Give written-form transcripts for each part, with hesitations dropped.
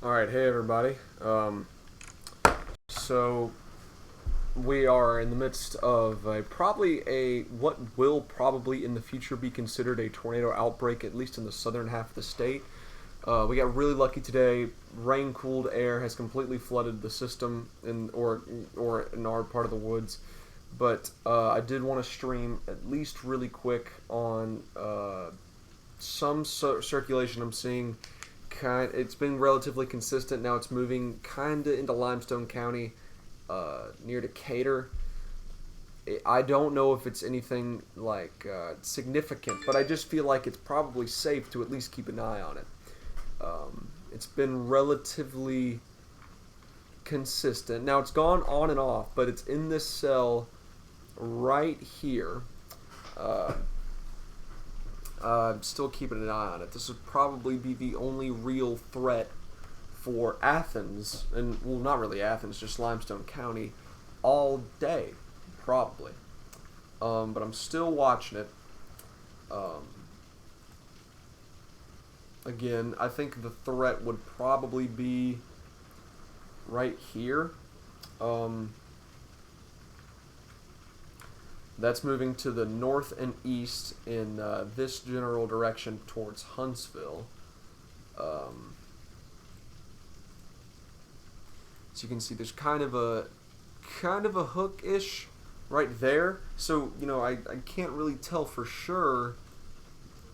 All right, hey everybody. So we are in the midst of what will probably in the future be considered a tornado outbreak, at least in the southern half of the state. We got really lucky today. Rain-cooled air has completely flooded the system or in our part of the woods. But I did want to stream at least really quick on some circulation I'm seeing. It's been relatively consistent. Now it's moving kind of into Limestone County, near Decatur. I don't know if it's anything significant, but I just feel like it's probably safe to at least keep an eye on it. It's been relatively consistent. Now it's gone on and off, but it's in this cell right here. I'm still keeping an eye on it. This would probably be the only real threat for Athens, and well, not really Athens, just Limestone County, all day, probably. But I'm still watching it. Again, I think the threat would probably be right here. That's moving to the north and east in this general direction towards Huntsville. So you can see there's kind of a hook-ish right there. So I can't really tell for sure,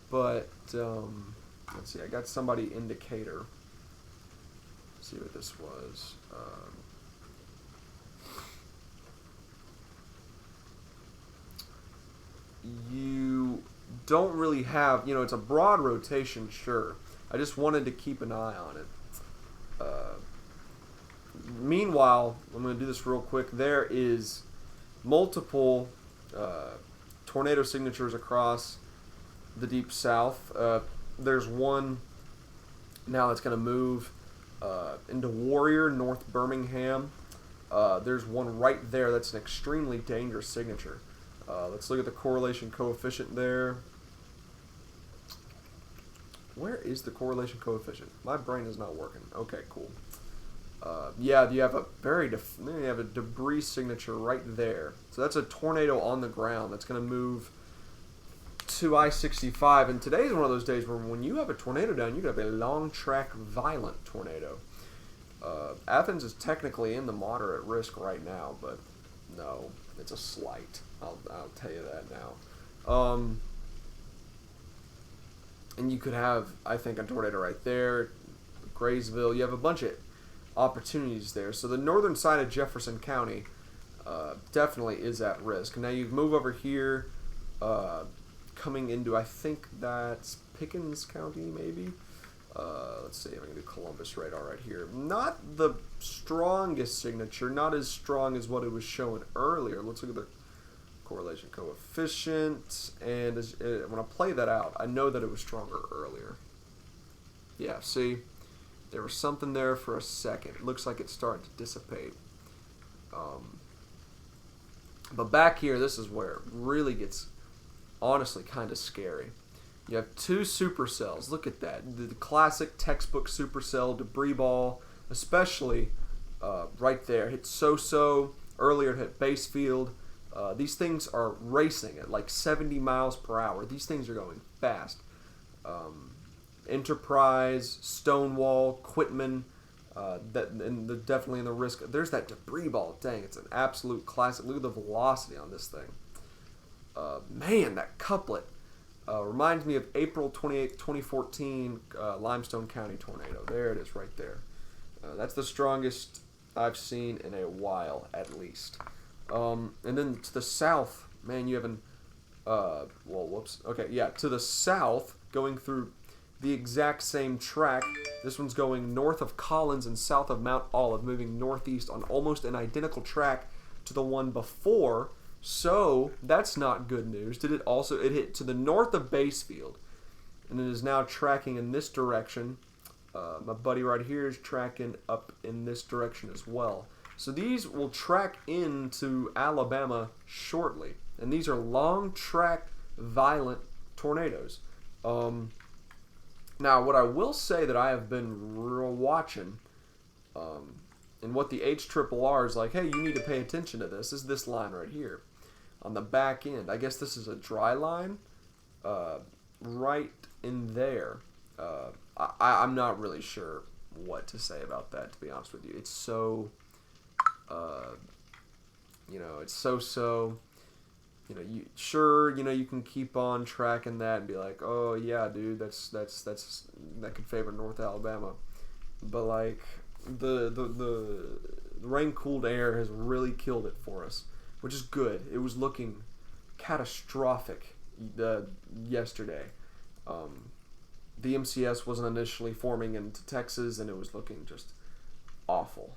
but let's see. I got somebody in Decatur. Let's see what this was. You don't really have, it's a broad rotation, sure. I just wanted to keep an eye on it. Meanwhile, I'm going to do this real quick. There is multiple tornado signatures across the deep south. There's one now that's going to move into Warrior, North Birmingham. There's one right there that's an extremely dangerous signature. Let's look at the correlation coefficient there. Where is the correlation coefficient? My brain is not working. Okay, cool. Yeah, you have a debris signature right there. So that's a tornado on the ground that's going to move to I-65. And today is one of those days where when you have a tornado down, you have a long track violent tornado. Athens is technically in the moderate risk right now, but no, it's a slight. I'll tell you that now. And you could have, I think, a tornado right there, Graysville. You have a bunch of opportunities there. So the northern side of Jefferson County definitely is at risk. Now you move over here, coming into, I think that's Pickens County, maybe. Let's see if I can do Columbus radar right here. Not the strongest signature, not as strong as what it was showing earlier. Let's look at the correlation coefficient, and when I play that out, I know that it was stronger earlier. Yeah, see, there was something there for a second. It looks like it's starting to dissipate. But back here, this is where it really gets, honestly, kind of scary. You have two supercells. Look at that. The classic textbook supercell debris ball, especially right there. Hit so-so. Earlier it hit Basefield. These things are racing at like 70 miles per hour. These things are going fast. Enterprise, Stonewall, Quitman, definitely in the risk. There's that debris ball. Dang, it's an absolute classic. Look at the velocity on this thing. Man, that couplet reminds me of April 28th, 2014 Limestone County tornado. There it is right there. That's the strongest I've seen in a while, at least. And then to the south, man, you have to the south, going through the exact same track. This one's going north of Collins and south of Mount Olive, moving northeast on almost an identical track to the one before. So that's not good news. It hit to the north of Basefield, and it is now tracking in this direction. My buddy right here is tracking up in this direction as well. So these will track into Alabama shortly. And these are long track violent tornadoes. Now, what I will say that I have been watching And what the HRRR is like, hey, you need to pay attention to this, is this line right here. On the back end, I guess this is a dry line, right in there. I'm not really sure what to say about that, to be honest with you. It's so, it's so. You can keep on tracking that and be like, oh yeah, dude, that could favor North Alabama, but like the rain cooled air has really killed it for us, which is good. It was looking catastrophic yesterday. The MCS wasn't initially forming into Texas, and it was looking just awful.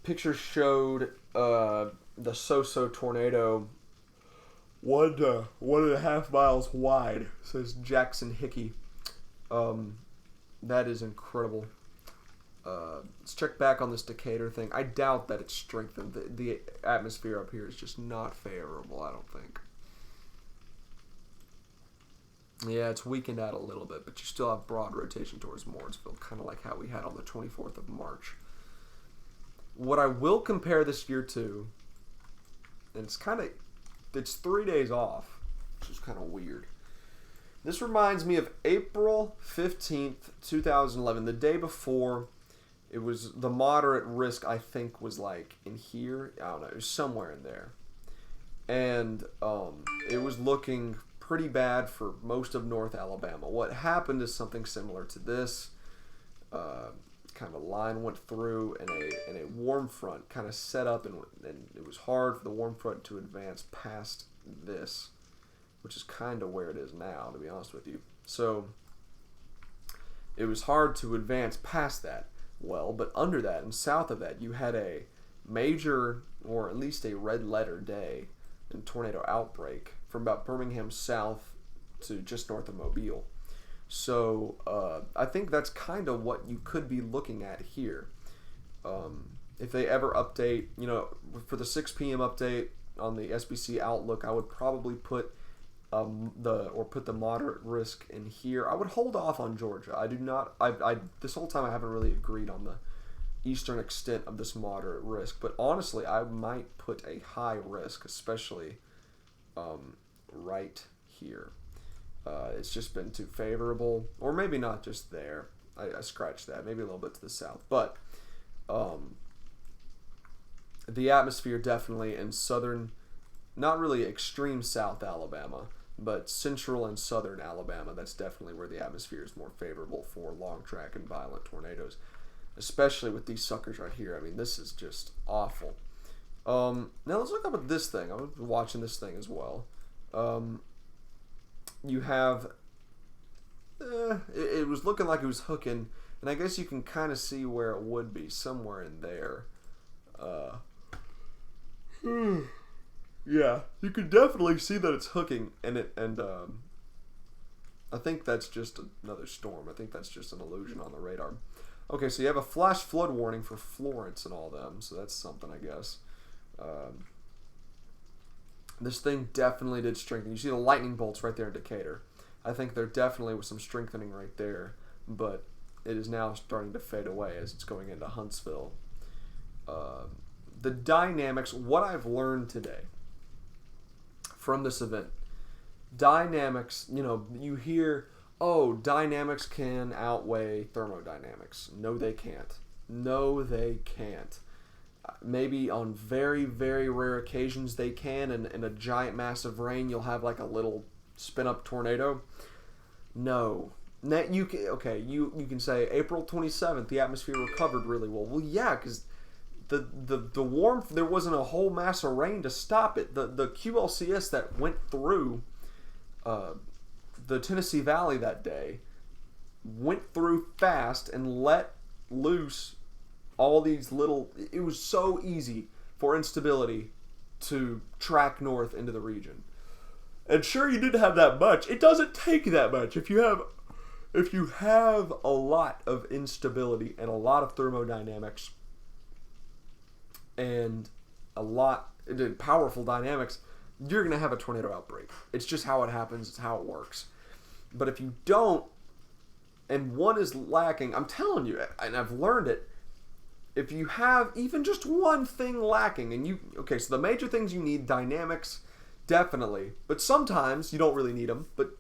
Pictures showed the Soso tornado 1.5 miles wide, says Jackson Hickey. That is incredible. Let's check back on this Decatur thing. I doubt that it's strengthened. The atmosphere up here is just not favorable, I don't think. Yeah, it's weakened out a little bit, but you still have broad rotation towards Mooresville, kind of like how we had on the 24th of March. What I will compare this year to, and it's 3 days off, which is kind of weird. This reminds me of April 15th, 2011, the day before. It was the moderate risk, I think, was like in here. I don't know, it was somewhere in there. And it was looking pretty bad for most of North Alabama. What happened is something similar to this. Kind of a line went through, and a warm front kind of set up, and it was hard for the warm front to advance past this, which is kind of where it is now, to be honest with you. So it was hard to advance past that. Well, but under that and south of that, you had a major, or at least a red letter day in tornado outbreak from about Birmingham south to just north of Mobile. So I think that's kind of what you could be looking at here. If they ever update, for the 6 p.m. update on the SBC Outlook, I would probably put the moderate risk in here. I would hold off on Georgia. I do not. I this whole time I haven't really agreed on the eastern extent of this moderate risk, but honestly, I might put a high risk, especially right here. It's just been too favorable, or maybe not just there. I scratched that, maybe a little bit to the south, but the atmosphere definitely in southern, not really extreme South Alabama, but central and southern Alabama, that's definitely where the atmosphere is more favorable for long track and violent tornadoes, especially with these suckers right here. I mean, this is just awful. Now let's look up at this thing. I'm watching this thing as well. You have, it was looking like it was hooking, and I guess you can kind of see where it would be, somewhere in there. Yeah, you can definitely see that it's hooking, and I think that's just another storm. I think that's just an illusion on the radar. Okay, so you have a flash flood warning for Florence and all them, so that's something, I guess. This thing definitely did strengthen. You see the lightning bolts right there in Decatur. I think there definitely was some strengthening right there, but it is now starting to fade away as it's going into Huntsville. The dynamics, what I've learned today from this event, dynamics, you hear, oh, dynamics can outweigh thermodynamics. No, they can't. No, they can't. Maybe on very, very rare occasions they can, and in a giant mass of rain you'll have like a little spin-up tornado. No. You can say April 27th the atmosphere recovered really well. Well, yeah, because the warmth, there wasn't a whole mass of rain to stop it. The QLCS that went through the Tennessee Valley that day went through fast and let loose all these little. It was so easy for instability to track north into the region. And sure, you didn't have that much. It doesn't take that much. If you have a lot of instability and a lot of thermodynamics and a lot of powerful dynamics, you're going to have a tornado outbreak. It's just how it happens. It's how it works. But if you don't, and one is lacking, I'm telling you, and I've learned it, if you have even just one thing lacking, and okay, so the major things you need, dynamics, definitely, but sometimes you don't really need them, but,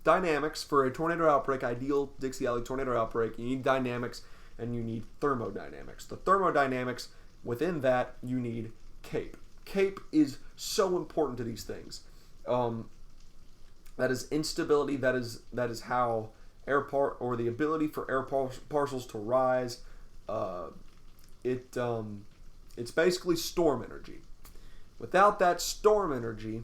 dynamics for a tornado outbreak, ideal Dixie Alley tornado outbreak, you need dynamics, and you need thermodynamics. The thermodynamics, within that, you need CAPE. CAPE is so important to these things. That is instability. That is how or the ability for air parcels to rise. It's basically storm energy. Without that storm energy,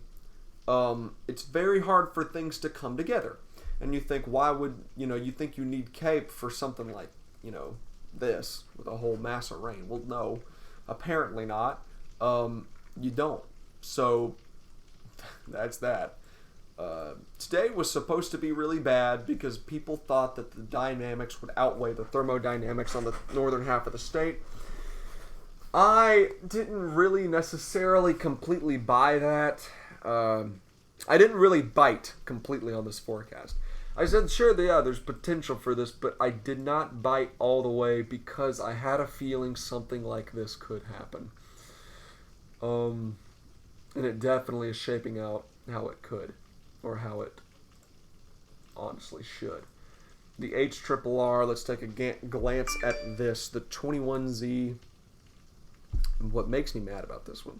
it's very hard for things to come together. And you think, why would you think you need CAPE for something like this with a whole mass of rain? Well, no, apparently not. You don't. So that's that. Today was supposed to be really bad because people thought that the dynamics would outweigh the thermodynamics on the northern half of the state. I didn't really necessarily completely buy that. I didn't really bite completely on this forecast. I said, sure, there's potential for this, but I did not bite all the way because I had a feeling something like this could happen. And it definitely is shaping out how it could, or how it honestly should. The HRRR, let's take a glance at this. The 21Z. What makes me mad about this one,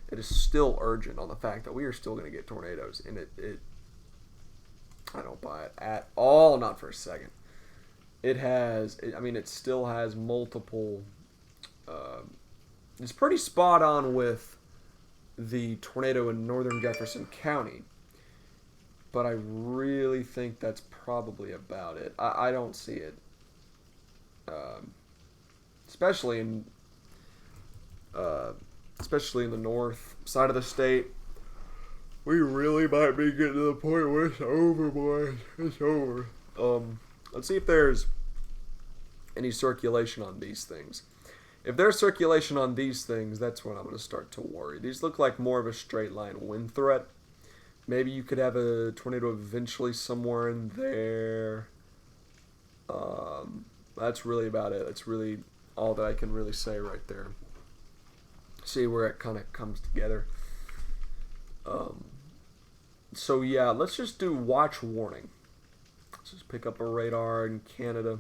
it is still urgent on the fact that we are still going to get tornadoes, and I don't buy it at all, not for a second. It still has multiple, it's pretty spot on with the tornado in northern Jefferson County, but I really think that's probably about it. I don't see it, especially in the north side of the state. We really might be getting to the point where it's over, boys. It's over. Let's see if there's any circulation on these things. If there's circulation on these things, that's when I'm going to start to worry. These look like more of a straight line wind threat. Maybe you could have a tornado eventually somewhere in there. That's really about it. That's really all that I can really say right there. See where it kind of comes together. So yeah, let's just do watch warning. Let's just pick up a radar in Canada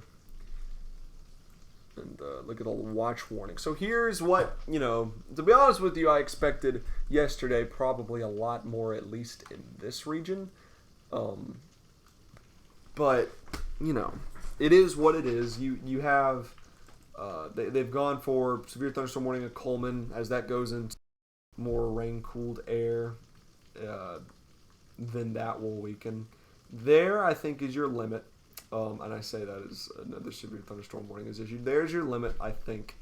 and look at the watch warning. So here's what, to be honest with you, I expected yesterday probably a lot more, at least in this region. But, it is what it is. You have, they've gone for severe thunderstorm warning at Coleman. As that goes into more rain-cooled air, then that will weaken. There, I think, is your limit. And I say that as another severe thunderstorm warning is issued. There's your limit, I think.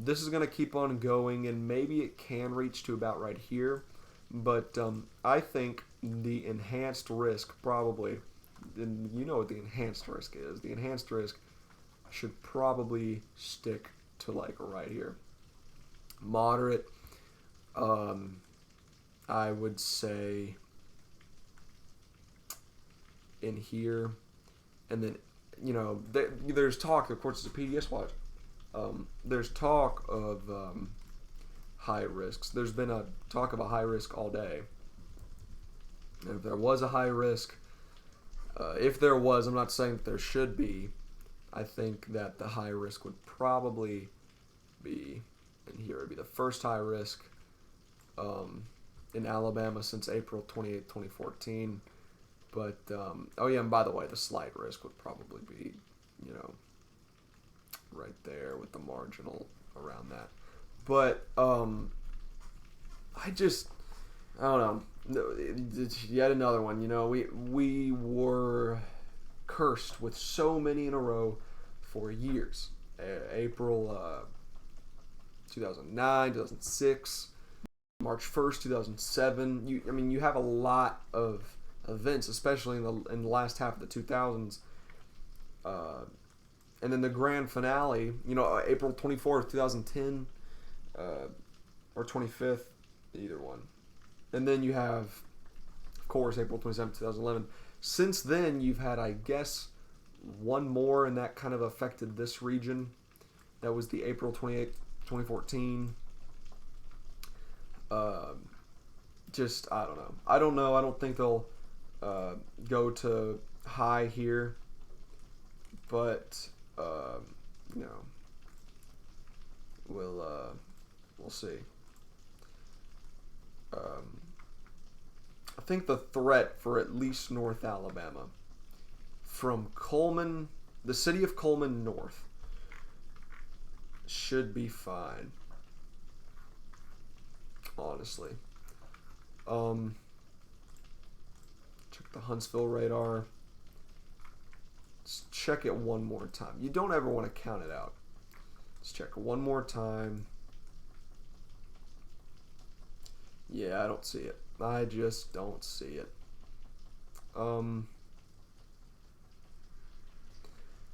This is going to keep on going, and maybe it can reach to about right here. But I think the enhanced risk probably, and you know what the enhanced risk is. The enhanced risk should probably stick to like right here. Moderate, I would say in here. And then, there's talk, of course, it's a PDS watch. There's talk of high risks. There's been a talk of a high risk all day. And if there was a high risk, if there was, I'm not saying that there should be, I think that the high risk would probably be, and here would be the first high risk in Alabama since April 28, 2014. But, and by the way, the slight risk would probably be, right there with the marginal around that. But, I don't know. Yet another one, we were cursed with so many in a row for years. April 2009, 2006, March 1st, 2007. You have a lot of events, especially in the last half of the 2000s, and then the grand finale, April 24th, 2010, or 25th, either one, and then you have, of course, April 27th, 2011. Since then, you've had, I guess, one more, and that kind of affected this region. That was the April 28th, 2014. Just, I don't know. I don't know. I don't think they'll go to high here. But, you know, we'll see. I think the threat for at least North Alabama from Coleman, the city of Coleman north, should be fine. Honestly. Check the Huntsville radar. Let's check it one more time. You don't ever want to count it out. Let's check one more time. Yeah, I don't see it. I just don't see it.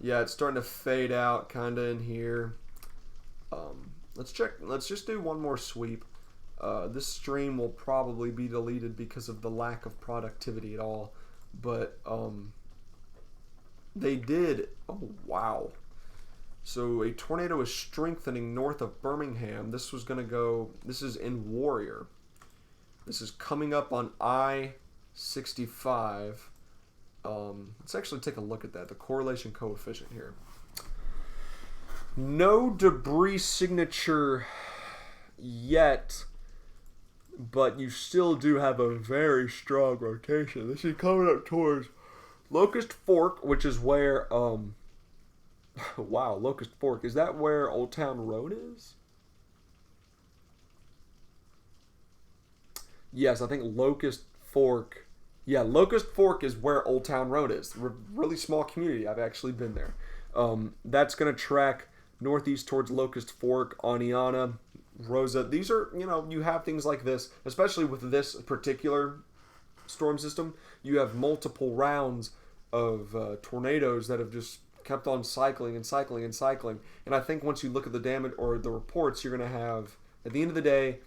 Yeah, it's starting to fade out kind of in here. Let's check. Let's just do one more sweep. This stream will probably be deleted because of the lack of productivity at all. But they did. Oh, wow. So a tornado is strengthening north of Birmingham. This was going to go. This is in Warrior. This is coming up on I-65. Let's actually take a look at that. The correlation coefficient here. No debris signature yet, but you still do have a very strong rotation. This is coming up towards Locust Fork, which is where, wow, Locust Fork. Is that where Old Town Road is? Yes, I think Locust Fork. Yeah, Locust Fork is where Old Town Road is. Really small community. I've actually been there. That's going to track northeast towards Locust Fork, Aniana, Rosa. These are, you have things like this, especially with this particular storm system. You have multiple rounds of tornadoes that have just kept on cycling and cycling and cycling. And I think once you look at the damage or the reports, you're going to have, at the end of the day,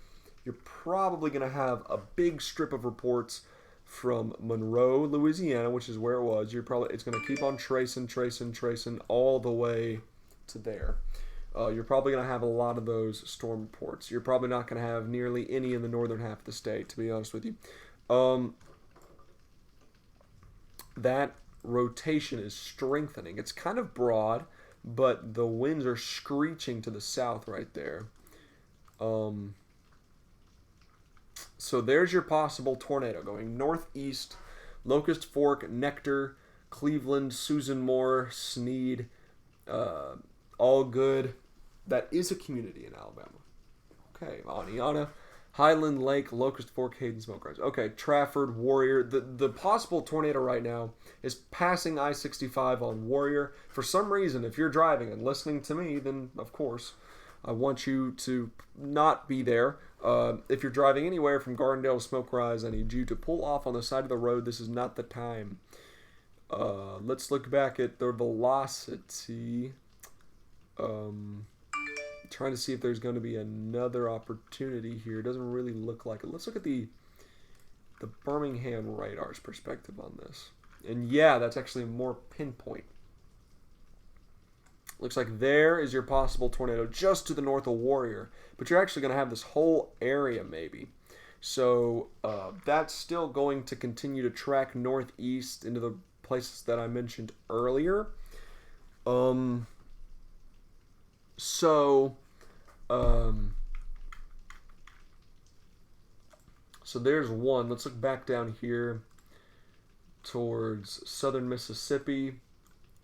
you're probably going to have a big strip of reports from Monroe, Louisiana, which is where it was. It's going to keep on tracing all the way to there. You're probably going to have a lot of those storm reports. You're probably not going to have nearly any in the northern half of the state, to be honest with you. That rotation is strengthening. It's kind of broad, but the winds are screeching to the south right there. So there's your possible tornado going northeast, Locust Fork, Nectar, Cleveland, Susan Moore, Sneed, all good. That is a community in Alabama. Okay, Aniana, Highland Lake, Locust Fork, Hayden, Smoke Rise. Okay, Trafford, Warrior. The possible tornado right now is passing I-65 on Warrior. For some reason, if you're driving and listening to me, then of course I want you to not be there. If you're driving anywhere from Gardendale to Smoke Rise, I need you to pull off on the side of the road. This is not the time. Let's look back at the velocity. Trying to see if there's going to be another opportunity here. It doesn't really look like it. Let's look at the Birmingham radar's perspective on this. And yeah, that's actually more pinpoint. Looks like there is your possible tornado just to the north of Warrior. But you're actually going to have this whole area maybe. So that's still going to continue to track northeast into the places that I mentioned earlier. So there's one. Let's look back down here towards southern Mississippi.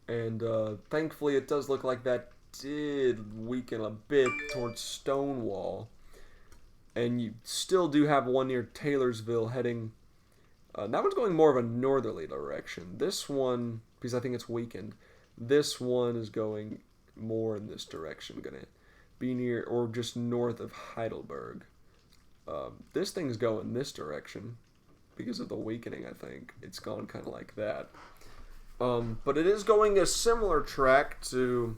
And thankfully it does look like that did weaken a bit towards Stonewall. And you still do have one near Taylorsville heading. That one's going more of a northerly direction. This one, because I think it's weakened, this one is going more in this direction. Going to be near or just north of Heidelberg. This thing's going this direction because of the weakening, I think. It's gone kind of like that. But it is going a similar track to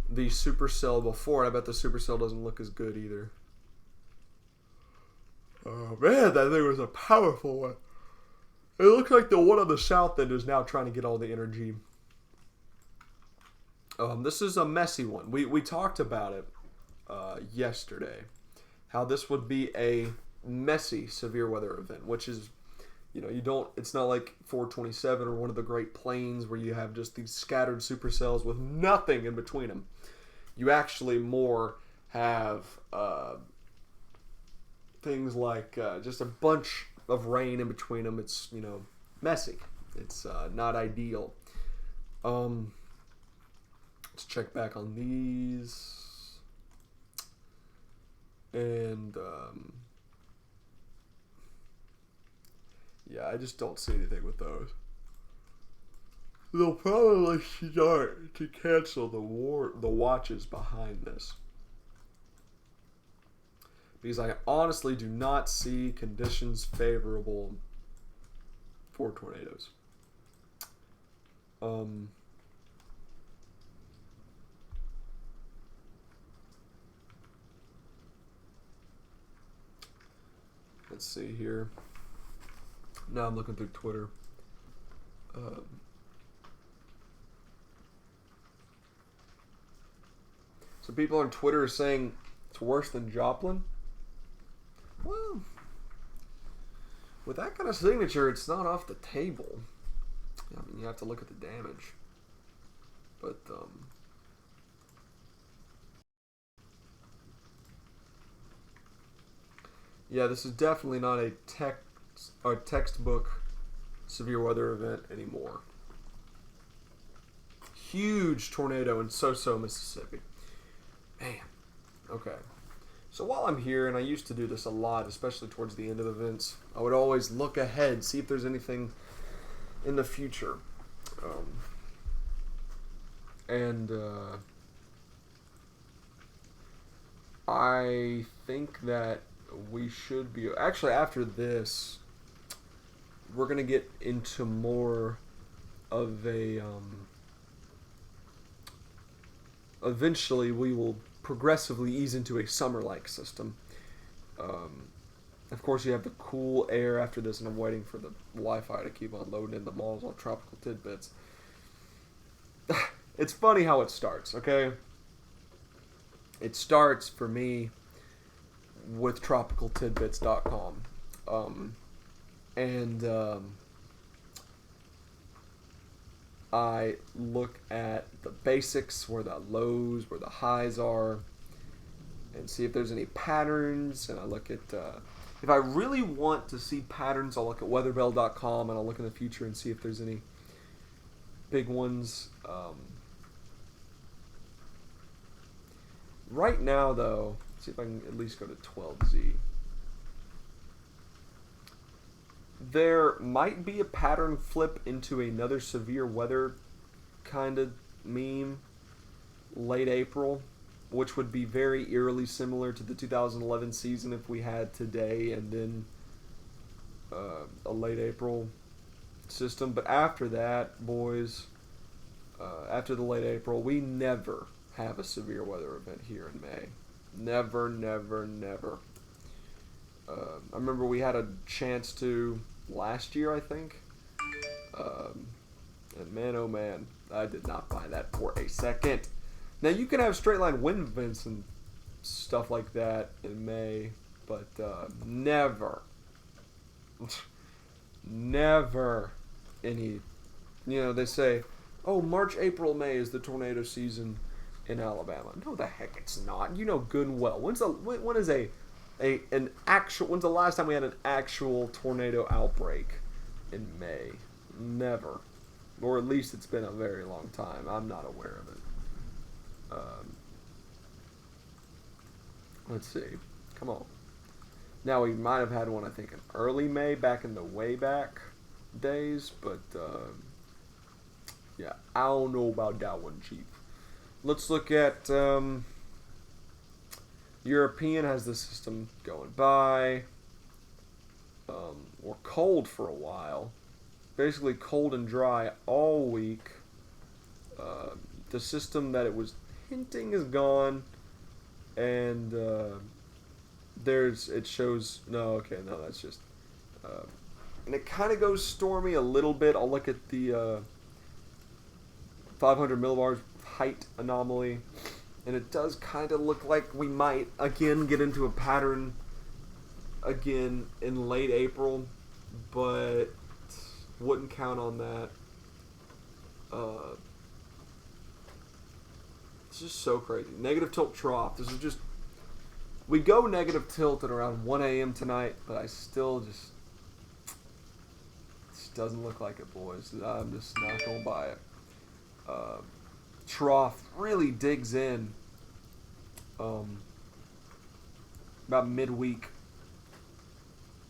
the Supercell before. I bet the Supercell doesn't look as good either. Oh man, that thing was a powerful one. It looks like the one on the south end is now trying to get all the energy. This is a messy one. We talked about it yesterday. How this would be a messy severe weather event, which is, you don't. It's not like 427 or one of the Great Plains where you have just these scattered supercells with nothing in between them. You actually more have things like just a bunch of rain in between them. It's messy. It's not ideal. Let's check back on these. And yeah, I just don't see anything with those. They'll probably start to cancel the watches behind this, because I honestly do not see conditions favorable for tornadoes. Let's see here. Now I'm looking through Twitter. So people on Twitter are saying it's worse than Joplin. Well, with that kind of signature, it's not off the table. I mean, you have to look at the damage. But, yeah, this is definitely not a textbook severe weather event anymore. Huge tornado in Soso, Mississippi. Man. Okay. So while I'm here, and I used to do this a lot, especially towards the end of events, I would always look ahead, see if there's anything in the future. I think that we should be... Actually, after this, we're going to get into more of a... eventually, we will progressively ease into a summer-like system. Of course, you have the cool air after this, and I'm waiting for the Wi-Fi to keep on loading in the malls on Tropical Tidbits. It's funny how it starts, okay? It starts, for me, with tropicaltidbits.com. I look at the basics, where the lows, where the highs are, and see if there's any patterns. And I look at, if I really want to see patterns, I'll look at weatherbell.com, and I'll look in the future and see if there's any big ones. Right now, though, let's see if I can at least go to 12Z. There might be a pattern flip into another severe weather kind of meme late April, which would be very eerily similar to the 2011 season if we had today and then a late April system. But after that, boys, after the late April, we never have a severe weather event here in May. Never, never, never. I remember we had a chance to last year, I think. And man, oh man, I did not buy that for a second. Now, you can have straight line wind events and stuff like that in May, but never, never any, they say, oh, March, April, May is the tornado season in Alabama. No, the heck it's not. You know good and well. When's the last time we had an actual tornado outbreak in May? Never. Or at least it's been a very long time. I'm not aware of it. Let's see. Come on. Now, we might have had one, I think, in early May, back in the way back days, but yeah, I don't know about that one, Chief. Let's look at European has the system going by. We're cold for a while. Basically cold and dry all week. The system that it was hinting is gone. And it shows, no, okay, no, that's just and it kind of goes stormy a little bit. I'll look at the 500 millibars height anomaly, and it does kind of look like we might again get into a pattern again in late April, but wouldn't count on that. It's just so crazy. Negative tilt trough. This is just, we go negative tilt at around 1 a.m. tonight, but I still just doesn't look like it, boys. I'm just not gonna buy it. Trough really digs in about midweek,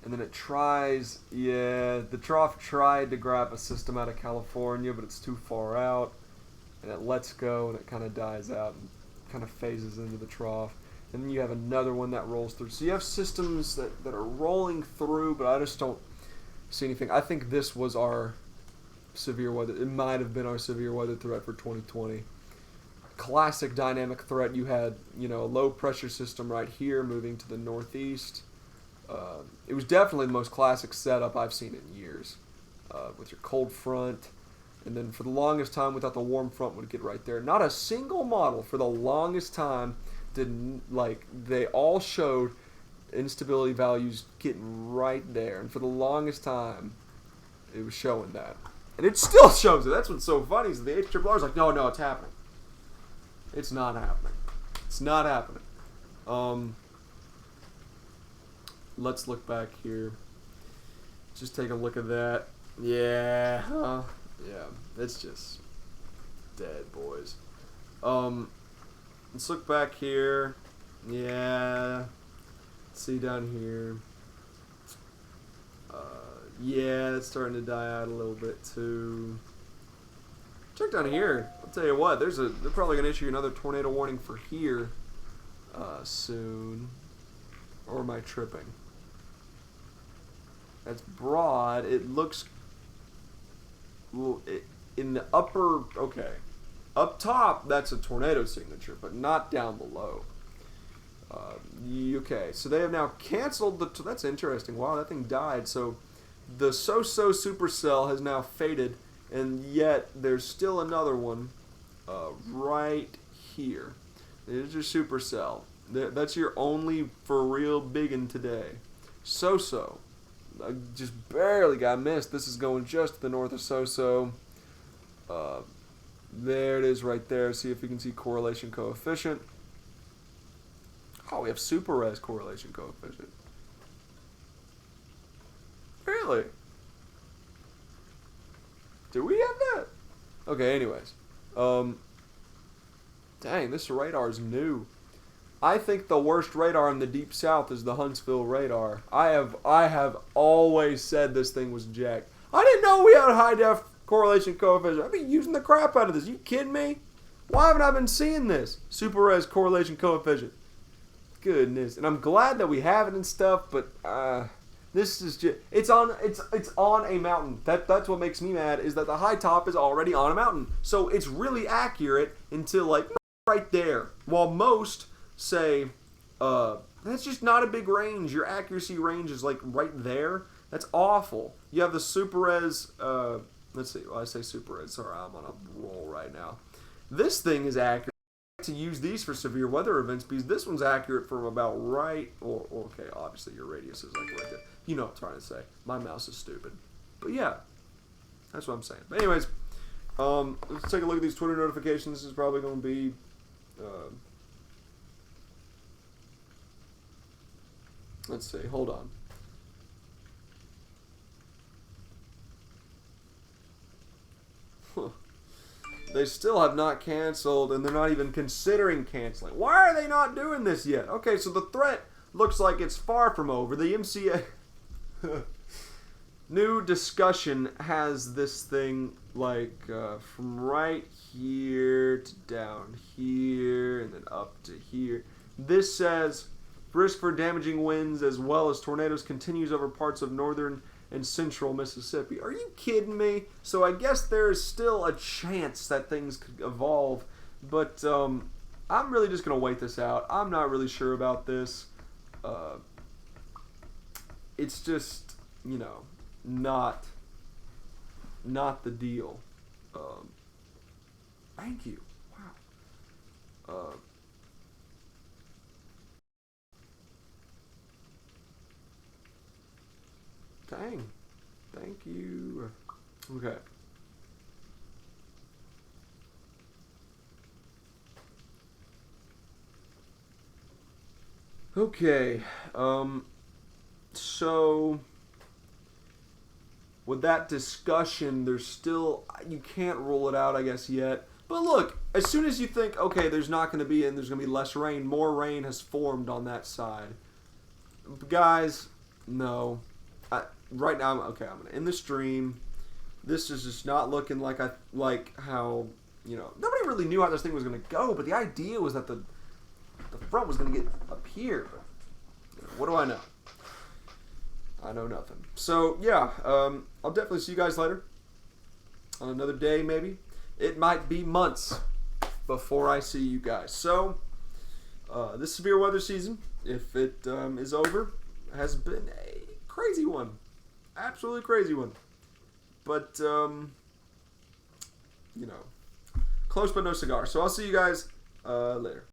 and then it tries, the trough tried to grab a system out of California, but it's too far out, and it lets go, and it kind of dies out and kind of phases into the trough. And then you have another one that rolls through. So you have systems that are rolling through, but I just don't see anything. I think this was our severe weather. It might have been our severe weather threat for 2020. Classic dynamic threat. You had, a low pressure system right here moving to the northeast. It was definitely the most classic setup I've seen in years, with your cold front, and then for the longest time we thought the warm front would get right there. Not a single model for the longest time didn't, they all showed instability values getting right there, and for the longest time it was showing that, and it still shows it. That's what's so funny, is the HRRR is like, no, it's happening. It's not happening. It's not happening. Let's look back here. Just take a look at that. Yeah, it's just dead, boys. Let's look back here. Yeah. See down here. Yeah, it's starting to die out a little bit too. Check down here. I'll tell you what. They're probably gonna issue another tornado warning for here soon. Or am I tripping? That's broad. It looks in the upper. Okay, up top that's a tornado signature, but not down below. Okay, so they have now canceled the. That's interesting. Wow, that thing died. So the so-so supercell has now faded, and yet there's still another one right here. There's your supercell. That's your only for real biggin today. So-so. I just barely got missed. This is going just to the north of so-so. There it is right there. See if you can see correlation coefficient. Oh, we have super res correlation coefficient. Really? Do we have that? Okay, anyways. Dang, this radar is new. I think the worst radar in the deep south is the Huntsville radar. I have always said this thing was jacked. I didn't know we had a high def correlation coefficient. I've been using the crap out of this. You kidding me? Why haven't I been seeing this? Super res correlation coefficient. Goodness. And I'm glad that we have it and stuff, but this is just it's on a mountain. That's what makes me mad, is that the high top is already on a mountain. So it's really accurate until right there. While most say that's just not a big range. Your accuracy range is right there. That's awful. You have the super res. Let's see. Well, I say super res. Sorry, I'm on a roll right now. This thing is accurate. To use these for severe weather events, because this one's accurate from about right. Or okay, obviously your radius is right there. You know what I'm trying to say. My mouse is stupid. But yeah, that's what I'm saying. But anyways, let's take a look at these Twitter notifications. This is probably going to be. Let's see. Hold on. They still have not canceled, and they're not even considering canceling. Why are they not doing this yet? Okay, so the threat looks like it's far from over. The MCA new discussion has this thing from right here to down here and then up to here. This says risk for damaging winds as well as tornadoes continues over parts of northern and central Mississippi. Are you kidding me? So I guess there is still a chance that things could evolve, but I'm really just going to wait this out. I'm not really sure about this. It's just, not the deal. Thank you. Wow. Dang. Thank you. Okay. Okay. So with that discussion, there's still you can't rule it out, I guess, yet. But look, as soon as you think, okay, there's not going to be and there's going to be less rain, more rain has formed on that side. Guys, no. Right now, I'm going to end the stream. This is just not looking like how, nobody really knew how this thing was going to go, but the idea was that the front was going to get up here. What do I know? I know nothing. So, yeah, I'll definitely see you guys later. On another day, maybe. It might be months before I see you guys. So, this severe weather season, if it is over, has been a crazy one. Absolutely crazy one. But, close but no cigar. So, I'll see you guys later.